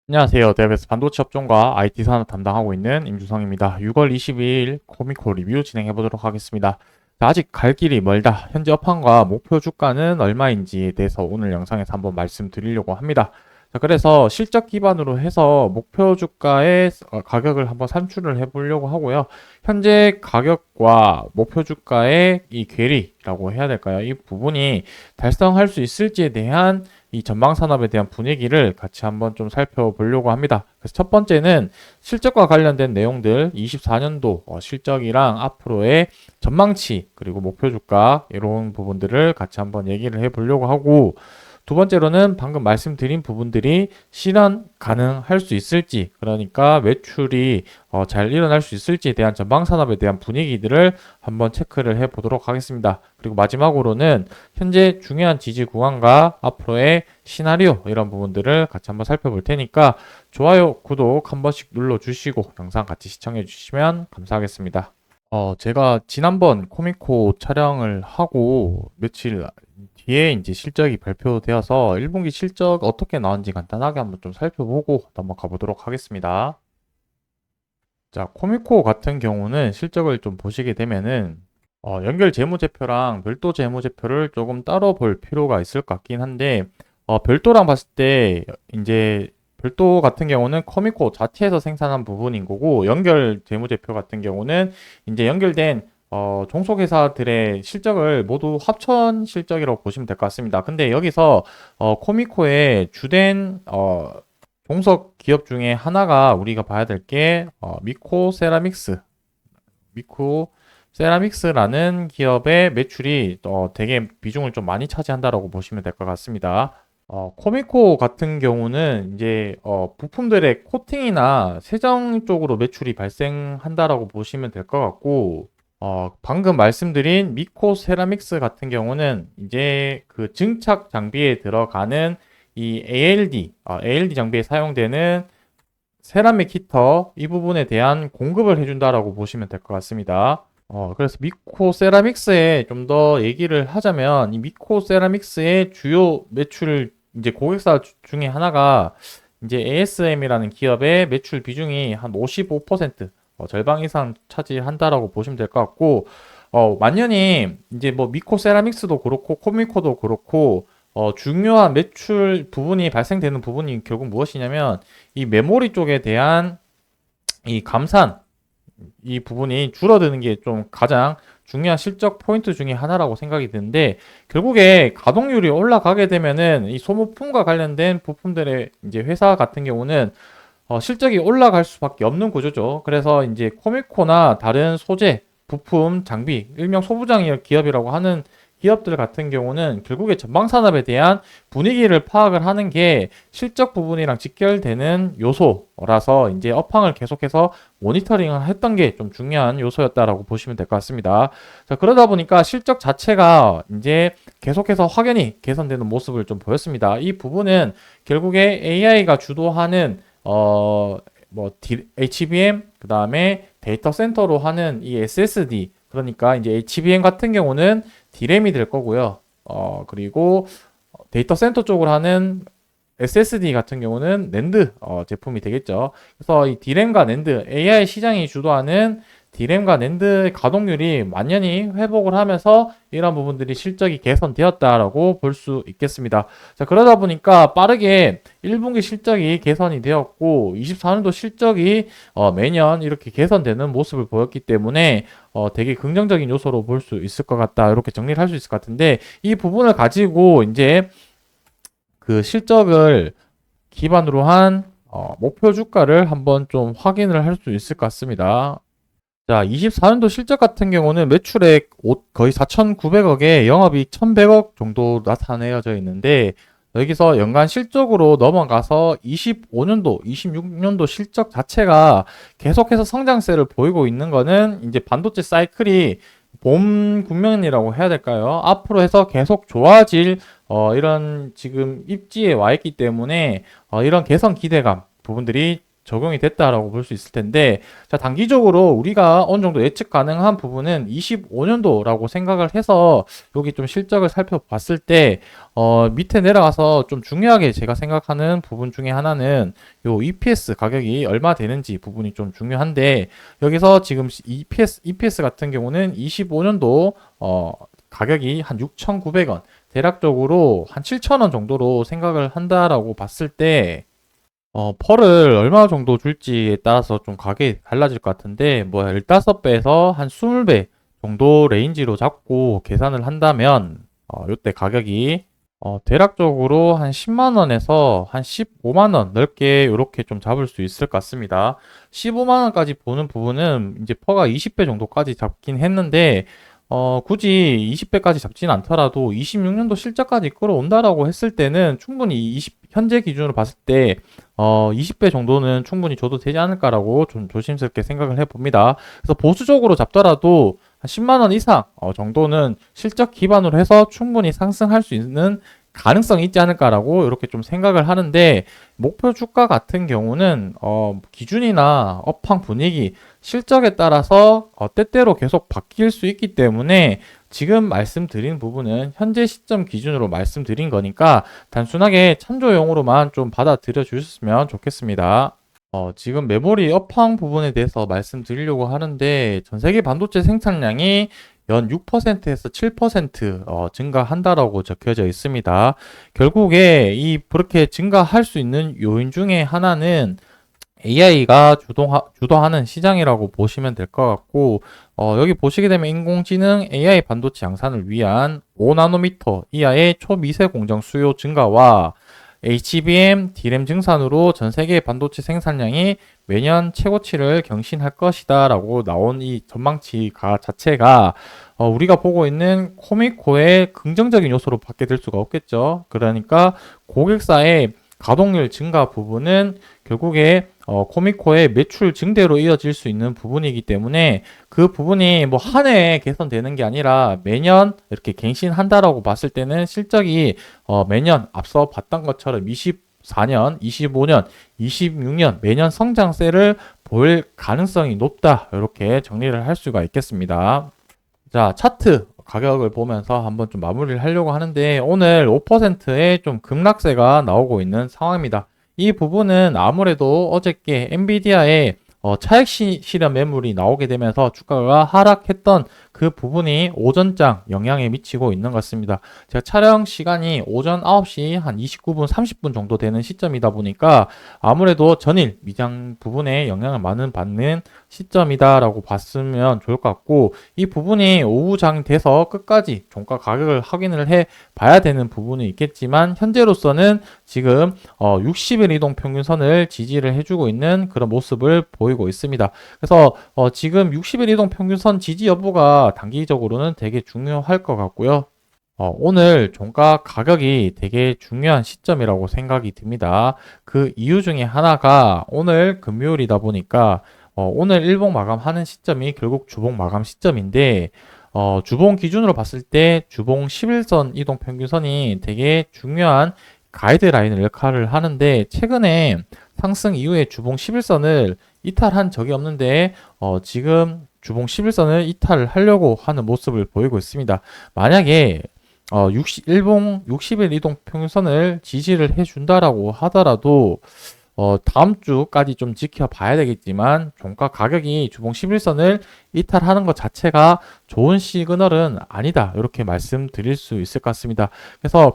안녕하세요. 대학에서 반도체 업종과 IT 산업 담당하고 있는 임주성입니다. 6월 22일 코미코 리뷰 진행해 보도록 하겠습니다. 자, 아직 갈 길이 멀다. 현재 업황과 목표 주가는 얼마인지에 대해서 오늘 영상에서 한번 말씀드리려고 합니다. 자, 그래서 실적 기반으로 해서 목표 주가의 가격을 한번 산출을 해 보려고 하고요. 현재 가격과 목표 주가의 이 괴리라고 해야 될까요? 이 부분이 달성할 수 있을지에 대한 이 전방 산업에 대한 분위기를 같이 한번 좀 살펴보려고 합니다. 그래서 첫 번째는 실적과 관련된 내용들, 24년도 실적이랑 앞으로의 전망치, 그리고 목표 주가, 이런 부분들을 같이 한번 얘기를 해보려고 하고, 두 번째로는 방금 말씀드린 부분들이 실현 가능할 수 있을지, 그러니까 매출이 잘 일어날 수 있을지에 대한 전방 산업에 대한 분위기들을 한번 체크를 해 보도록 하겠습니다. 그리고 마지막으로는 현재 중요한 지지 구간과 앞으로의 시나리오 이런 부분들을 같이 한번 살펴볼 테니까 좋아요, 구독 한 번씩 눌러주시고 영상 같이 시청해 주시면 감사하겠습니다. 제가 지난번 코미코 촬영을 하고 며칠 뒤에 이제 실적이 발표되어서 1분기 실적 어떻게 나왔는지 간단하게 한번 좀 살펴보고 넘어가 보도록 하겠습니다. 자, 코미코 같은 경우는 실적을 좀 보시게 되면은 연결 재무제표랑 별도 재무제표를 조금 따로 볼 필요가 있을 것 같긴 한데 별도랑 봤을 때 이제 별도 같은 경우는 코미코 자체에서 생산한 부분인 거고 연결 재무제표 같은 경우는 이제 연결된 종속회사들의 실적을 모두 합천 실적이라고 보시면 될 것 같습니다. 근데 여기서 코미코의 주된 종속 기업 중에 하나가 우리가 봐야 될 게 미코 세라믹스, 미코 세라믹스라는 기업의 매출이 되게 비중을 좀 많이 차지한다라고 보시면 될 것 같습니다. 코미코 같은 경우는 이제 부품들의 코팅이나 세정 쪽으로 매출이 발생한다라고 보시면 될 것 같고, 방금 말씀드린 미코 세라믹스 같은 경우는 이제 그 증착 장비에 들어가는 이 ALD 장비에 사용되는 세라믹 히터 이 부분에 대한 공급을 해준다라고 보시면 될 것 같습니다. 그래서 미코 세라믹스에 좀 더 얘기를 하자면 이 미코 세라믹스의 주요 매출 이제 고객사 중에 하나가 이제 ASM이라는 기업의 매출 비중이 한 55%, 절반 이상 차지한다라고 보시면 될 것 같고, 만년이 이제 뭐 미코 세라믹스도 그렇고 코미코도 그렇고 중요한 매출 부분이 발생되는 부분이 결국 무엇이냐면 이 메모리 쪽에 대한 이 감산 이 부분이 줄어드는 게 좀 가장 중요한 실적 포인트 중에 하나라고 생각이 드는데 결국에 가동률이 올라가게 되면은 이 소모품과 관련된 부품들의 이제 회사 같은 경우는 실적이 올라갈 수밖에 없는 구조죠. 그래서 이제 코미코나 다른 소재, 부품, 장비, 일명 소부장 기업이라고 하는 기업들 같은 경우는 결국에 전방 산업에 대한 분위기를 파악을 하는 게 실적 부분이랑 직결되는 요소라서 이제 업황을 계속해서 모니터링을 했던 게 좀 중요한 요소였다라고 보시면 될 것 같습니다. 자, 그러다 보니까 실적 자체가 이제 계속해서 확연히 개선되는 모습을 좀 보였습니다. 이 부분은 결국에 AI가 주도하는 HBM, 그 다음에 데이터 센터로 하는 이 SSD, 그러니까 이제 HBM 같은 경우는 D램이 될 거고요. 그리고 데이터 센터 쪽으로 하는 SSD 같은 경우는 낸드 제품이 되겠죠. 그래서 이 D램과 낸드, AI 시장이 주도하는 D램과 낸드의 가동률이 만연히 회복을 하면서 이런 부분들이 실적이 개선되었다라고 볼 수 있겠습니다. 자, 그러다 보니까 빠르게 1분기 실적이 개선이 되었고 24년도 실적이 매년 이렇게 개선되는 모습을 보였기 때문에 되게 긍정적인 요소로 볼 수 있을 것 같다. 이렇게 정리를 할 수 있을 것 같은데 이 부분을 가지고 이제 그 실적을 기반으로 한 목표 주가를 한번 좀 확인을 할 수 있을 것 같습니다. 자, 24년도 실적 같은 경우는 매출액 거의 4,900억에 영업이익 1,100억 정도 나타내어져 있는데 여기서 연간 실적으로 넘어가서 25년도, 26년도 실적 자체가 계속해서 성장세를 보이고 있는 거는 이제 반도체 사이클이 봄 국면이라고 해야 될까요? 앞으로 해서 계속 좋아질 이런 지금 입지에 와 있기 때문에 이런 개선 기대감 부분들이 적용이 됐다라고 볼 수 있을 텐데, 자, 단기적으로 우리가 어느 정도 예측 가능한 부분은 25년도라고 생각을 해서 여기 좀 실적을 살펴봤을 때, 밑에 내려가서 좀 중요하게 제가 생각하는 부분 중에 하나는 요 EPS 가격이 얼마 되는지 부분이 좀 중요한데, 여기서 지금 EPS 같은 경우는 25년도, 가격이 한 6,900원, 대략적으로 한 7,000원 정도로 생각을 한다라고 봤을 때, 펄을 얼마 정도 줄지에 따라서 좀 가격이 달라질 것 같은데, 뭐 15배에서 한 20배 정도 레인지로 잡고 계산을 한다면, 요때 가격이 대략적으로 한 10만 원에서 한 15만 원 넓게 이렇게 좀 잡을 수 있을 것 같습니다. 15만 원까지 보는 부분은 이제 퍼가 20배 정도까지 잡긴 했는데, 굳이 20배까지 잡지는 않더라도 26년도 실적까지 끌어온다라고 했을 때는 충분히 현재 기준으로 봤을 때 20배 정도는 충분히 줘도 되지 않을까라고 좀 조심스럽게 생각을 해봅니다. 그래서 보수적으로 잡더라도 한 10만 원 이상 정도는 실적 기반으로 해서 충분히 상승할 수 있는 가능성이 있지 않을까라고 이렇게 좀 생각을 하는데, 목표 주가 같은 경우는 기준이나 업황 분위기, 실적에 따라서 때때로 계속 바뀔 수 있기 때문에 지금 말씀드린 부분은 현재 시점 기준으로 말씀드린 거니까 단순하게 참조용으로만 좀 받아들여 주셨으면 좋겠습니다. 지금 메모리 업황 부분에 대해서 말씀드리려고 하는데, 전 세계 반도체 생산량이 연 6%에서 7% 증가한다라고 적혀져 있습니다. 결국에 그렇게 증가할 수 있는 요인 중에 하나는 AI가 주도하는 시장이라고 보시면 될 것 같고, 여기 보시게 되면 인공지능 AI 반도체 양산을 위한 5나노미터 이하의 초미세 공정 수요 증가와 HBM, DRAM 증산으로 전 세계 반도체 생산량이 매년 최고치를 경신할 것이다 라고 나온 이 전망치가 자체가 우리가 보고 있는 코미코의 긍정적인 요소로 받게 될 수가 없겠죠. 그러니까 고객사의 가동률 증가 부분은 결국에 코미코의 매출 증대로 이어질 수 있는 부분이기 때문에 그 부분이 뭐 한 해에 개선되는 게 아니라 매년 이렇게 갱신한다라고 봤을 때는 실적이 매년 앞서 봤던 것처럼 24년, 25년, 26년 매년 성장세를 보일 가능성이 높다. 이렇게 정리를 할 수가 있겠습니다. 자, 차트 가격을 보면서 한번 좀 마무리를 하려고 하는데, 오늘 5%의 좀 급락세가 나오고 있는 상황입니다. 이 부분은 아무래도 어저께 엔비디아의 차익 실현 매물이 나오게 되면서 주가가 하락했던 그 부분이 오전장 영향에 미치고 있는 것 같습니다. 제가 촬영 시간이 오전 9시 한 29분, 30분 정도 되는 시점이다 보니까 아무래도 전일 미장 부분에 영향을 많이 받는 시점이다라고 봤으면 좋을 것 같고, 이 부분이 오후장 돼서 끝까지 종가 가격을 확인을 해 봐야 되는 부분이 있겠지만, 현재로서는 지금 60일 이동 평균선을 지지를 해주고 있는 그런 모습을 보이고 있습니다. 그래서 지금 60일 이동 평균선 지지 여부가 단기적으로는 되게 중요할 것 같고요. 오늘 종가 가격이 되게 중요한 시점이라고 생각이 듭니다. 그 이유 중에 하나가 오늘 금요일이다 보니까 오늘 일봉 마감하는 시점이 결국 주봉 마감 시점인데, 주봉 기준으로 봤을 때 주봉 11선 이동 평균선이 되게 중요한 가이드라인을 역할을 하는데, 최근에 상승 이후에 주봉 11선을 이탈한 적이 없는데 지금 주봉 11선을 이탈을 하려고 하는 모습을 보이고 있습니다. 만약에 일봉 60일 이동 평균선을 지지를 해준다라고 하더라도 다음 주까지 좀 지켜봐야 되겠지만, 종가 가격이 주봉 11선을 이탈하는 것 자체가 좋은 시그널은 아니다, 이렇게 말씀드릴 수 있을 것 같습니다. 그래서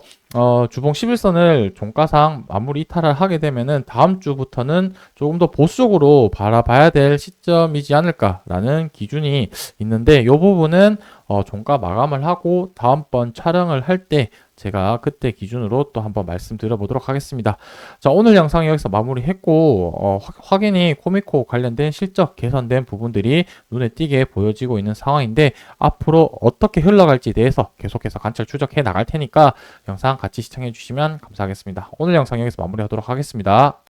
주봉 11선을 종가상 마무리 이탈을 하게 되면은 다음 주부터는 조금 더 보수적으로 바라봐야 될 시점이지 않을까라는 기준이 있는데, 이 부분은 종가 마감을 하고 다음번 촬영을 할 때 제가 그때 기준으로 또 한번 말씀드려 보도록 하겠습니다. 자, 오늘 영상 여기서 마무리했고, 확연히 코미코 관련된 실적 개선된 부분들이 눈에 띄게 보여지고 있는 상황인데, 앞으로 어떻게 흘러갈지에 대해서 계속해서 관찰 추적해 나갈 테니까 영상 같이 시청해 주시면 감사하겠습니다. 오늘 영상 여기서 마무리하도록 하겠습니다.